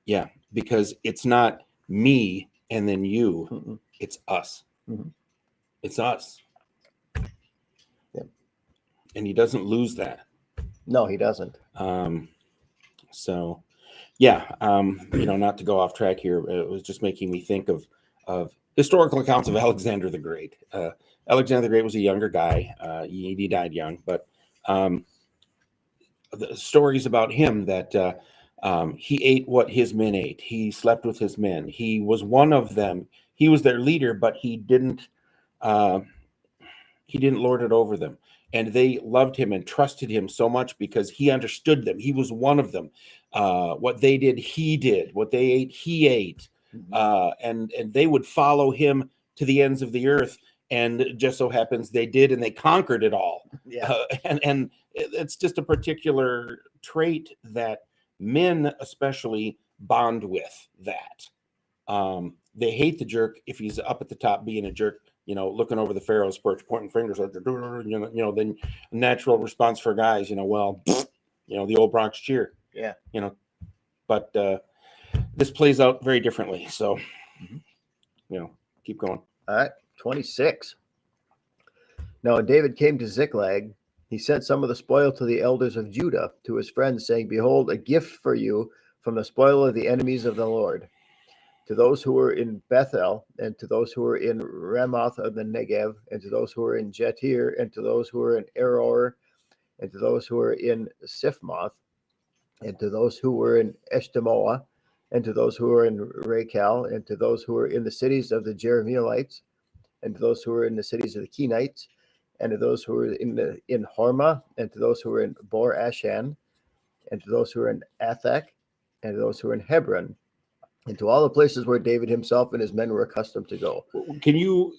Yeah, because it's not me and then you. Mm-mm. It's us. Mm-hmm. It's us. Yep. And he doesn't lose that. No, he doesn't. So, yeah, not to go off track here, it was just making me think of historical accounts of Alexander the Great. Alexander the Great was a younger guy. He died young, but the stories about him that He ate what his men ate. He slept with his men. He was one of them. He was their leader, but he didn't lord it over them. And they loved him and trusted him so much because he understood them. He was one of them. What they did, he did. What they ate, he ate. And they would follow him to the ends of the earth. And it just so happens they did, and they conquered it all. Yeah. And it's just a particular trait that men especially bond with that. They hate the jerk if he's up at the top being a jerk, looking over the Pharaoh's perch, pointing fingers like, then natural response for guys, the old Bronx cheer. Yeah. But this plays out very differently. So, keep going. All right. 26. Now, when David came to Ziklag, he sent some of the spoil to the elders of Judah, to his friends, saying, Behold, a gift for you from the spoil of the enemies of the Lord. To those who were in Bethel, and to those who were in Ramoth of the Negev, and to those who were in Jatir, and to those who were in Aror, and to those who were in Siphmoth, and to those who were in Eshtemoa, and to those who were in Rachel, and to those who were in the cities of the Jerahmeelites, and to those who were in the cities of the Kenites, and to those who were in Hormah, and to those who were in Bor Ashan, and to those who were in Athak, and to those who were in Hebron, and to all the places where David himself and his men were accustomed to go. Could you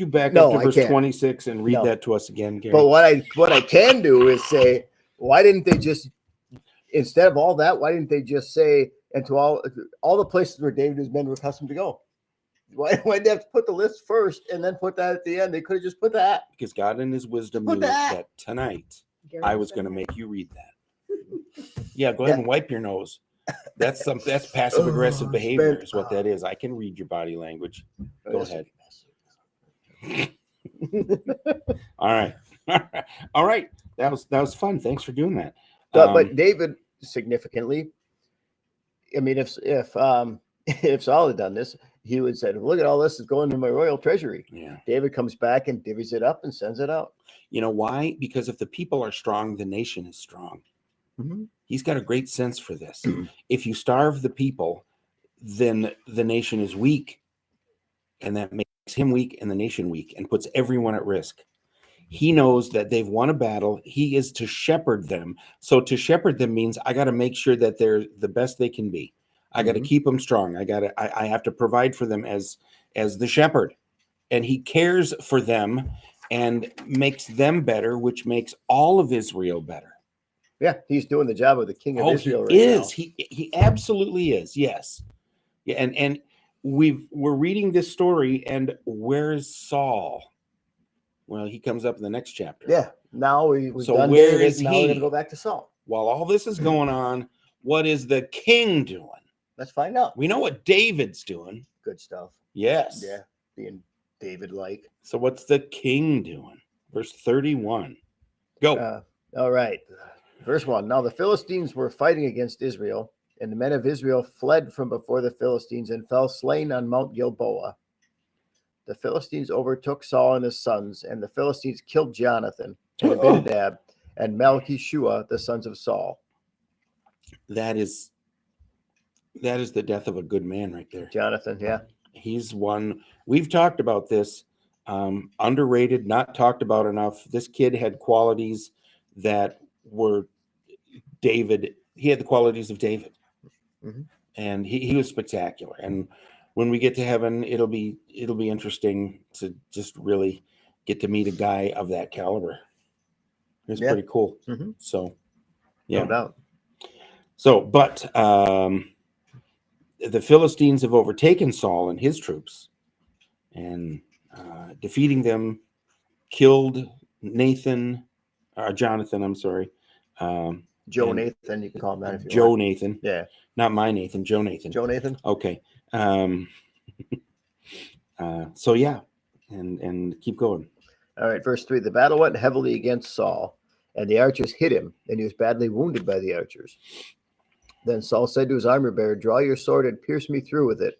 back No, up to I verse can't. 26 and read No. that to us again, Gary? But what I can do is say, why didn't they just, instead of all that, why didn't they just say, and to all the places where David and his men were accustomed to go? Why did they have to put the list first and then put that at the end? They could have just put that. Because God in his wisdom Put knew that. that tonight Gary I was said going to that. make you read that. Yeah, go ahead and wipe your nose. That's passive aggressive behavior is what that is. I can read your body language. Go ahead. All right. All right. That was fun. Thanks for doing that. But David, significantly, I mean, if Saul had done this, he would say, look at all this is going to my royal treasury. Yeah. David comes back and divvies it up and sends it out. You know why? Because if the people are strong, the nation is strong. Mm-hmm. He's got a great sense for this. If you starve the people, then the nation is weak. And that makes him weak and the nation weak and puts everyone at risk. He knows that they've won a battle. He is to shepherd them. So to shepherd them means I got to make sure that they're the best they can be. I got to keep them strong. I have to provide for them as the shepherd. And he cares for them and makes them better, which makes all of Israel better. Yeah, he's doing the job of the king of Israel right now. He absolutely is. Yes. Yeah, and we're reading this story, and where's Saul? Well, he comes up in the next chapter. Yeah. Now we've So done where David, is now we're he? gonna go back to Saul. While all this is going on, what is the king doing? Let's find out. We know what David's doing. Good stuff. Yes. Yeah. Being David-like. So what's the king doing? Verse 31. Go. All right. Verse 1. Now the Philistines were fighting against Israel, and the men of Israel fled from before the Philistines and fell slain on Mount Gilboa. The Philistines overtook Saul and his sons, and the Philistines killed Jonathan and Abinadab and Malchishua, the sons of Saul. That is the death of a good man right there. Jonathan, yeah. He's one. We've talked about this. Underrated, not talked about enough. This kid had qualities that were David. He had the qualities of David. Mm-hmm. And he was spectacular. And when we get to heaven, it'll be interesting to just really get to meet a guy of that caliber. It's pretty cool. Mm-hmm. So, yeah. No doubt. So, but the Philistines have overtaken Saul and his troops, and defeating them, killed Jonathan. I'm sorry. Joe Nathan, you can call him that if you Joe want. Nathan. Yeah. Not my Nathan, Joe Nathan. Joe Nathan. Okay. So yeah, and keep going. All right, verse 3. The battle went heavily against Saul, and the archers hit him, and he was badly wounded by the archers. Then Saul said to his armor bearer, Draw your sword and pierce me through with it.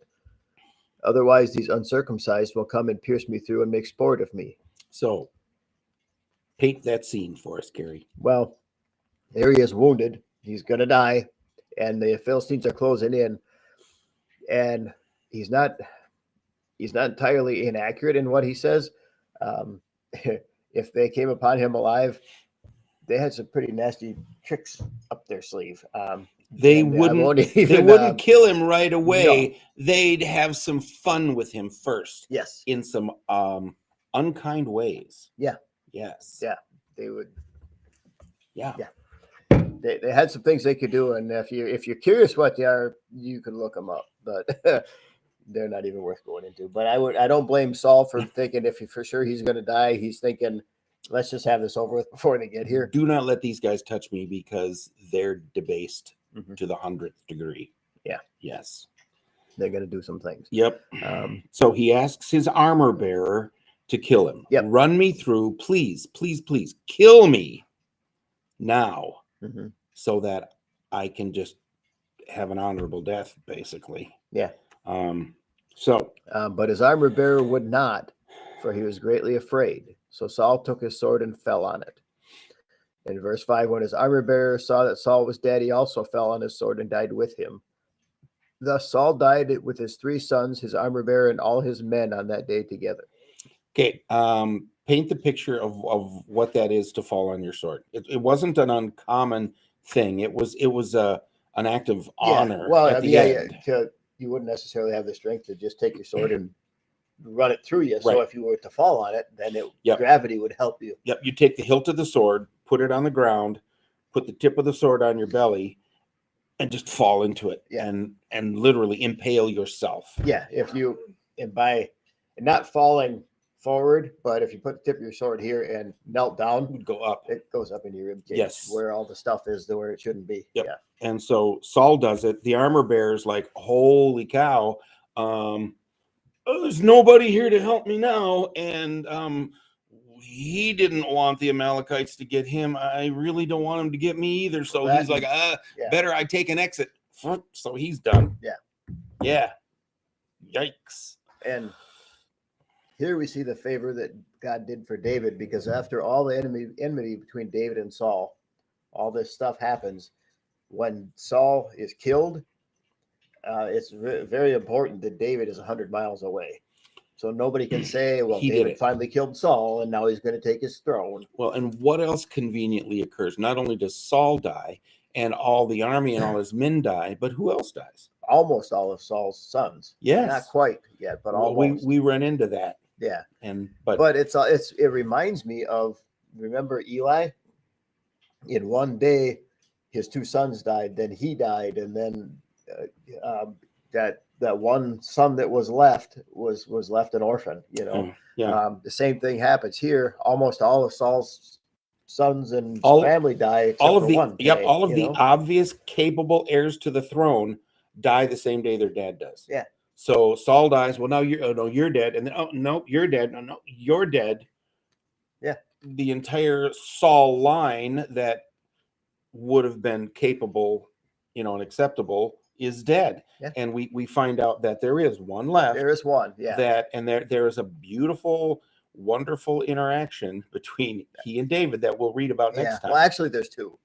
Otherwise, these uncircumcised will come and pierce me through and make sport of me. So paint that scene for us, Gary. Well, there he is wounded. He's going to die. and the Philistines are closing in, and he's not entirely inaccurate in what he says. If they came upon him alive, they had some pretty nasty tricks up their sleeve. They and I won't wouldn't even, kill him right away. no. They'd have some fun with him first. Yes. In some unkind ways. Yeah. Yes. Yeah. They would. Yeah. Yeah. They had some things they could do, and if you're curious what they are, you can look them up. But they're not even worth going into. But I don't blame Saul for thinking if for sure he's going to die. He's thinking, let's just have this over with before they get here. Do not let these guys touch me because they're debased to the 100th degree. Yeah. Yes. They're going to do some things. Yep. So he asks his armor bearer to kill him. Yep. Run me through, please, please, please. Kill me now so that I can just have an honorable death, basically. Yeah. But his armor bearer would not, for he was greatly afraid. So Saul took his sword and fell on it. In verse 5, when his armor bearer saw that Saul was dead, he also fell on his sword and died with him. Thus Saul died with his 3 sons, his armor bearer, and all his men on that day together. Okay. Paint the picture of what that is to fall on your sword. It wasn't an uncommon thing. It was an act of honor. Well, at the end. You wouldn't necessarily have the strength to just take your sword and run it through you. So if you were to fall on it, then gravity would help you. Yep. You take the hilt of the sword, put it on the ground, put the tip of the sword on your belly, and just fall into it. Yeah. And literally impale yourself. Yeah. And by not falling forward, but if you put the tip of your sword here and melt down, It would go up. it goes up in your rib cage. Yes. Where all the stuff is, where it shouldn't be. Yep. Yeah. And so Saul does it. The armor bearer's like, holy cow. There's nobody here to help me now. And he didn't want the Amalekites to get him. I really don't want him to get me either. So he's like, better I take an exit. So he's done. Yeah. Yeah. Yikes. And here we see the favor that God did for David, because after all the enmity between David and Saul, all this stuff happens. When Saul is killed, it's very important that David is 100 miles away. So nobody can say, well, David finally killed Saul and now he's going to take his throne. Well, and what else conveniently occurs? Not only does Saul die and all the army and all his men die, but who else dies? Almost all of Saul's sons. Yes. Not quite yet, but almost. We run into that. Yeah. But it reminds me of, remember Eli? In one day, his 2 sons died, then he died, and then that one son that was left was left an orphan. The same thing happens here. Almost all of Saul's sons and family die. All of the one the obvious capable heirs to the throne die the same day their dad does. Yeah. So Saul dies. Well, now you're dead, and then no, you're dead. No, you're dead. Yeah. The entire Saul line that would have been capable, and acceptable is dead. Yeah. And we find out that there is one left. There is one. Yeah. There is a beautiful, wonderful interaction between he and David that we'll read about next time. Well, actually, there's 2.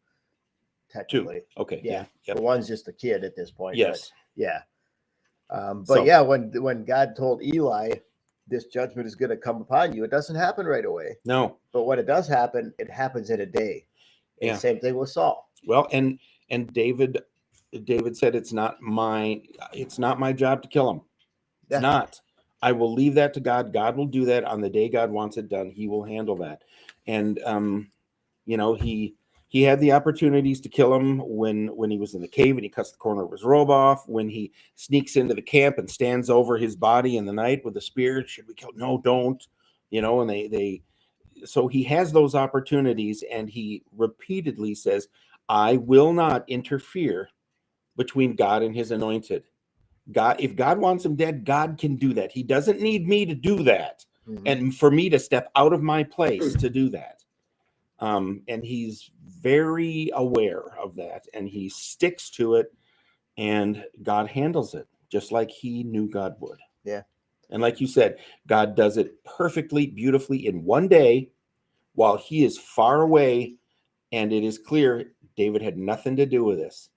Technically. 2. Okay. Yeah. Yep. The one's just a kid at this point. Yes. When God told Eli, this judgment is going to come upon you, it doesn't happen right away. No. But when it does happen, it happens in a day. And same thing with Saul. Well, and David said, it's not my job to kill him. It's not. I will leave that to God. God will do that on the day God wants it done. He will handle that. And he had the opportunities to kill him when he was in the cave and he cuts the corner of his robe off, when he sneaks into the camp and stands over his body in the night with a spear. Should we kill? No, don't. And so he has those opportunities, and he repeatedly says, I will not interfere between God and his anointed. God, if God wants him dead, God can do that. He doesn't need me to do that. And for me to step out of my place to do that. And he's very aware of that, and he sticks to it, and God handles it just like he knew God would. Yeah. And like you said, God does it perfectly, beautifully in one day while he is far away. And it is clear David had nothing to do with this.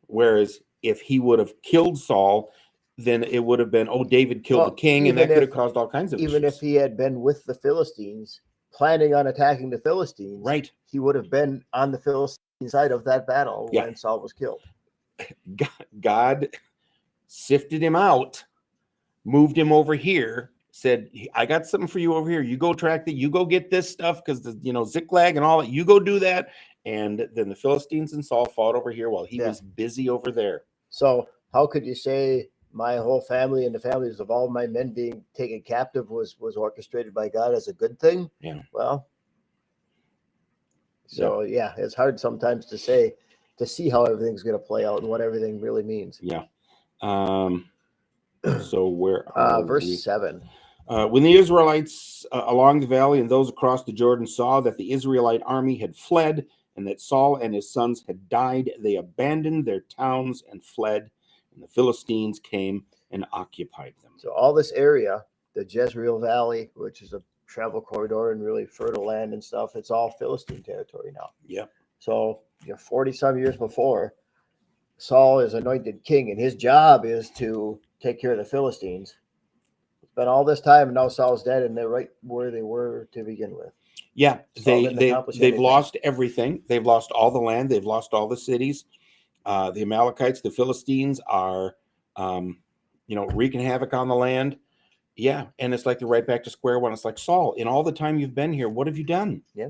Whereas if he would have killed Saul, then it would have been, oh, David killed Well, the king, and that even could have if- caused all kinds of Even issues. if he had been with the Philistines, planning on attacking the Philistines, Right. he would have been on the Philistine side of that battle Yeah. when Saul was killed. God sifted him out, moved him over here, said, I got something for you over here. You go track that, you go get this stuff, because the Ziklag and all that, you go do that. And then the Philistines and Saul fought over here while he was busy over there. So how could you say my whole family and the families of all my men being taken captive was orchestrated by God as a good thing? Yeah. Well, so yeah, it's hard sometimes to see how everything's going to play out and what everything really means. Yeah. So where are verse we? 7. When the Israelites along the valley and those across the Jordan saw that the Israelite army had fled and that Saul and his sons had died, they abandoned their towns and fled, and the Philistines came and occupied them. So all this area, the Jezreel Valley, which is a travel corridor and really fertile land and stuff, it's all Philistine territory now. Yep. So 40 some years before, Saul is anointed king, and his job is to take care of the Philistines. It's been all this time, and now Saul's dead, and they're right where they were to begin with. Yeah, Saul didn't accomplish they've anything. lost everything. They've lost all the land. They've lost all the cities. The Amalekites, the Philistines are, wreaking havoc on the land. Yeah, and it's like they're right back to square one. It's like, Saul, in all the time you've been here, what have you done? Yeah.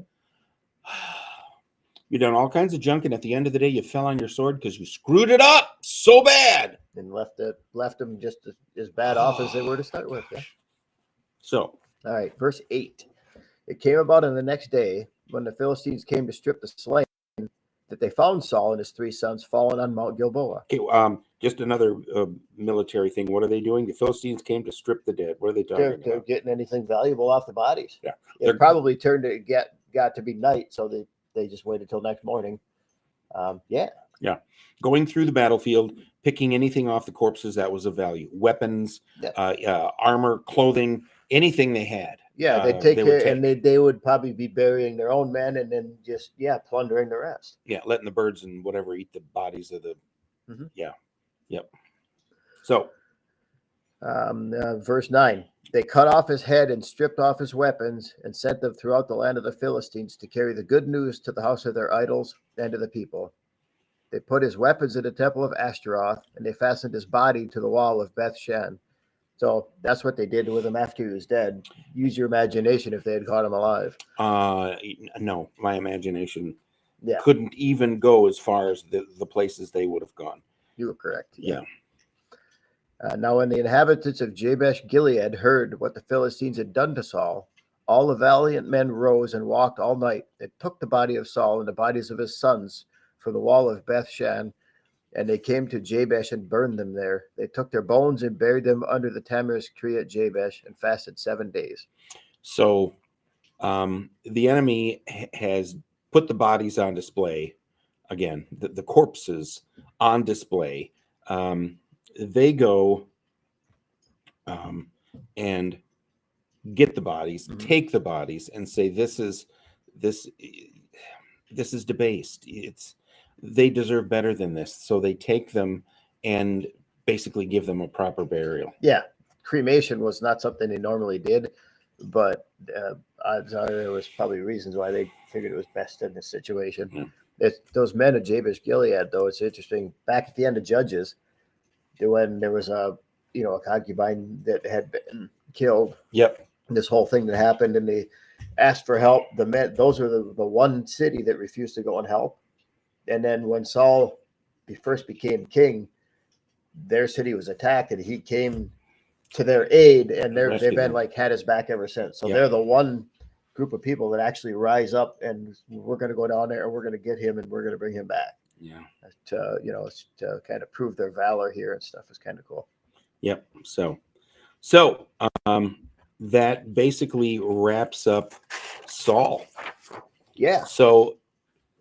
You've done all kinds of junk, and at the end of the day, you fell on your sword because you screwed it up so bad. And left them just as bad off as they were to start with. Yeah. So, all right, verse 8. It came about on the next day when the Philistines came to strip the slain that they found Saul and his 3 sons fallen on Mount Gilboa. Okay, just another military thing. What are they doing? The Philistines came to strip the dead. What are they talking about? They're getting anything valuable off the bodies. Yeah. It probably got to be night, so they just waited till next morning. Yeah. Going through the battlefield, picking anything off the corpses that was of value. Weapons, armor, clothing, anything they had. Yeah, they'd take care, and they would probably be burying their own men and then just plundering the rest. Yeah, letting the birds and whatever eat the bodies of the. Mm-hmm. Yeah, yep. So, verse 9: they cut off his head and stripped off his weapons and sent them throughout the land of the Philistines to carry the good news to the house of their idols and to the people. They put his weapons in the temple of Ashtaroth, and they fastened his body to the wall of Beth Shan. So that's what they did with him after he was dead. Use your imagination if they had caught him alive. No, my imagination Yeah. couldn't even go as far as the places they would have gone. You were correct. Yeah. Now when the inhabitants of Jabesh Gilead heard what the Philistines had done to Saul, all the valiant men rose and walked all night and took the body of Saul and the bodies of his sons from the wall of Beth Shan, and they came to Jabesh and burned them there. They took their bones and buried them under the tamarisk tree at Jabesh and fasted 7 days. So the enemy has put the bodies on display. Again, the corpses on display. They go and get the bodies, take the bodies, and say, this is debased. They deserve better than this. So they take them and basically give them a proper burial. Yeah. Cremation was not something they normally did, but odds are there was probably reasons why they figured it was best in this situation. Yeah. Those men of Jabesh Gilead, though, it's interesting. Back at the end of Judges, when there was a concubine that had been killed. Yep. This whole thing that happened, and they asked for help. The men, those are the one city that refused to go and help. And then when Saul first became king, their city was attacked, and he came to their aid, and they've been had his back ever since. So they're the one group of people that actually rise up, and we're going to go down there, and we're going to get him, and we're going to bring him back. Yeah. To kind of prove their valor here and stuff is kind of cool. Yep. So that basically wraps up Saul. Yeah. So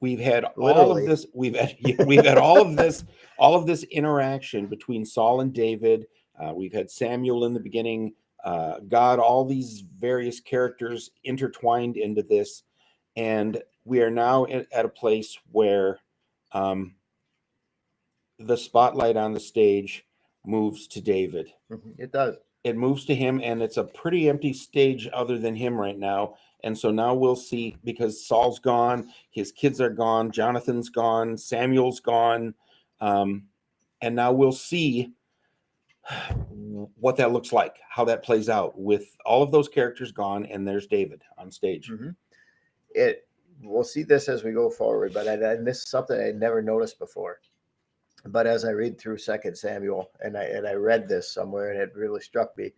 we've had all of this. We've had all of this interaction between Saul and David. We've had Samuel in the beginning. God, all these various characters intertwined into this, and we are now at a place where the spotlight on the stage moves to David. It does. It moves to him, and it's a pretty empty stage other than him right now. And so now we'll see, because Saul's gone, his kids are gone, Jonathan's gone, Samuel's gone, and now we'll see what that looks like, how that plays out with all of those characters gone, and there's David on stage. We'll see this as we go forward, but and this is something I never noticed before. But as I read through 2 Samuel, and I read this somewhere, and it really struck me,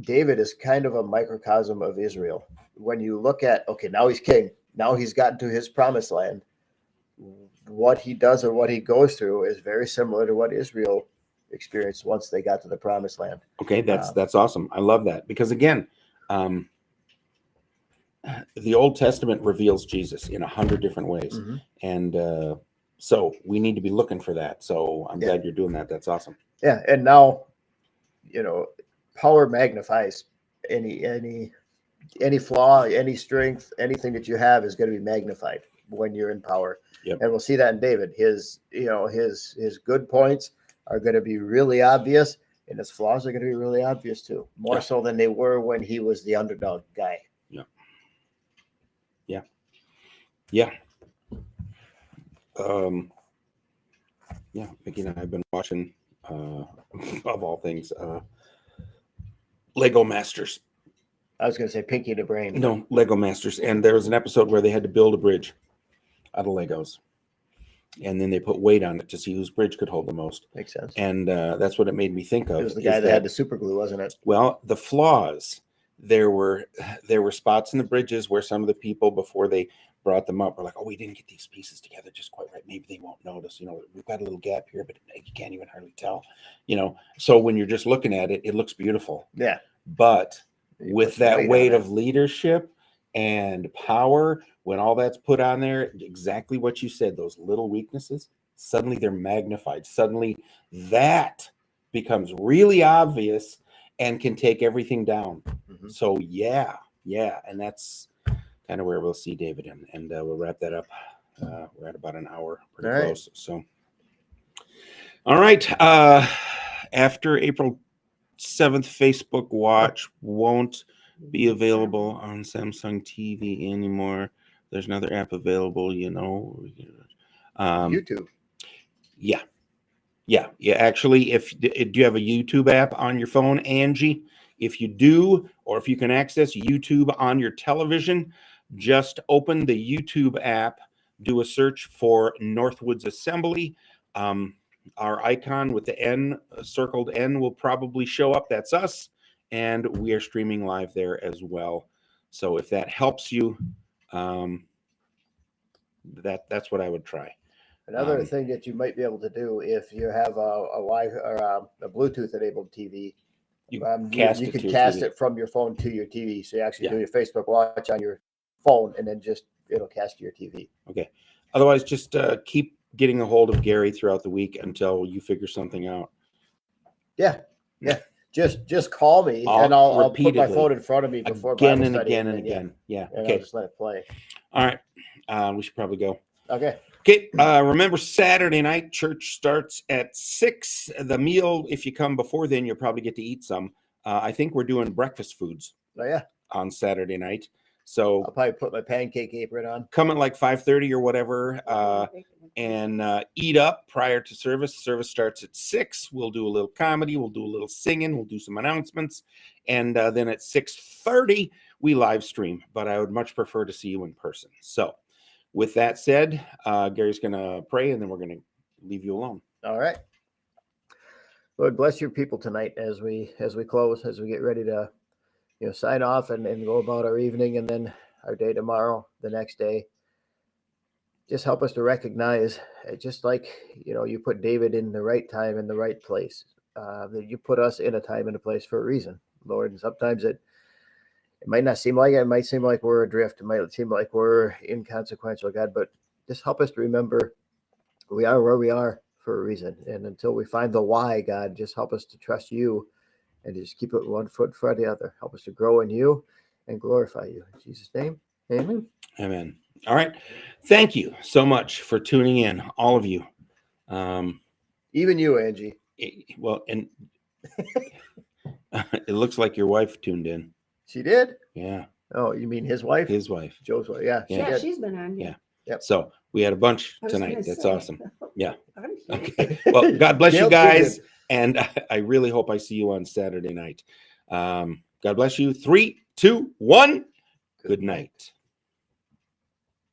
David is kind of a microcosm of Israel. When you look at, okay, now he's king, now he's gotten to his promised land, what he does or what he goes through is very similar to what Israel experienced once they got to the promised land. Okay, that's awesome. I love that, because again, the Old Testament reveals Jesus in 100 different ways, and so we need to be looking for that. So I'm glad you're doing that. That's awesome. Yeah, and now, power magnifies any flaw, any strength, anything that you have is going to be magnified when you're in power. Yep. And we'll see that in David. His good points are going to be really obvious, and his flaws are going to be really obvious too, more so than they were when he was the underdog guy. Yeah. Mickey and I have been watching, of all things, Lego Masters. I was going to say Pinky the Brain. No, Lego Masters. And there was an episode where they had to build a bridge out of Legos. And then they put weight on it to see whose bridge could hold the most. Makes sense. And that's what it made me think of. It was the guy that had the super glue, wasn't it? Well, the flaws. There were spots in the bridges where some of the people, before they brought them up, were like, "Oh, we didn't get these pieces together just quite right. Maybe they won't notice. We've got a little gap here, but you can't even hardly tell." So when you're just looking at it, it looks beautiful. Yeah. But with that weight of leadership and power, when all that's put on there, exactly what you said, those little weaknesses, suddenly they're magnified. Suddenly that becomes really obvious and can take everything down. So yeah, and that's kind of where we'll see David, and we'll wrap that up. We're at about an hour, pretty close. So, all right. After April 7th, Facebook Watch won't be available on Samsung TV anymore. There's another app available, YouTube. Yeah. Actually, do you have a YouTube app on your phone, Angie? If you do, or if you can access YouTube on your television, just open the YouTube app, do a search for Northwoods Assembly. Our icon with the N, circled N, will probably show up. That's us. And we are streaming live there as well. So if that helps you, that's what I would try. Another thing that you might be able to do, if you have a Wi or a Bluetooth enabled TV, you could cast it from your phone to your TV. So you actually do your Facebook Watch on your phone, and then it'll cast to your TV. Okay. Otherwise, just keep getting a hold of Gary throughout the week until you figure something out. Yeah. Just call me, and I'll put my phone in front of me before again and again and again. Yeah. Okay. I'll just let it play. All right. We should probably go. Okay. Remember, Saturday night church starts at 6. The meal, if you come before then, you'll probably get to eat some. I think we're doing breakfast foods. Oh yeah. On Saturday night. So I'll probably put my pancake apron on. Come at like 5:30 or whatever, and eat up prior to service. Service starts at 6. We'll do a little comedy. We'll do a little singing. We'll do some announcements, and then at 6:30 we live stream. But I would much prefer to see you in person. So, with that said, Gary's going to pray, and then we're going to leave you alone. All right. Lord, bless your people tonight as we close, as we get ready to sign off and go about our evening, and then our day tomorrow, the next day. Just help us to recognize, just like you put David in the right time in the right place, that you put us in a time and a place for a reason, Lord. And sometimes it might not seem like it. It might seem like we're adrift. It might seem like we're inconsequential, God, but just help us to remember we are where we are for a reason. And until we find the why, God, just help us to trust you and just keep it one foot in front of the other. Help us to grow in you and glorify you. In Jesus' name, amen. Amen. All right. Thank you so much for tuning in, all of you. Even you, Angie. Well, and it looks like your wife tuned in. She did? Yeah. Oh, you mean his wife? His wife. Joe's wife. Yeah. Yeah. Yeah, she's been on here. Yeah. Yep. So we had a bunch I was tonight. gonna That's say. awesome. Yeah. I'm here. Okay. Well, God bless you Gail tuned guys. in. And I really hope I see you on Saturday night. God bless you. 3, 2, 1. Good night.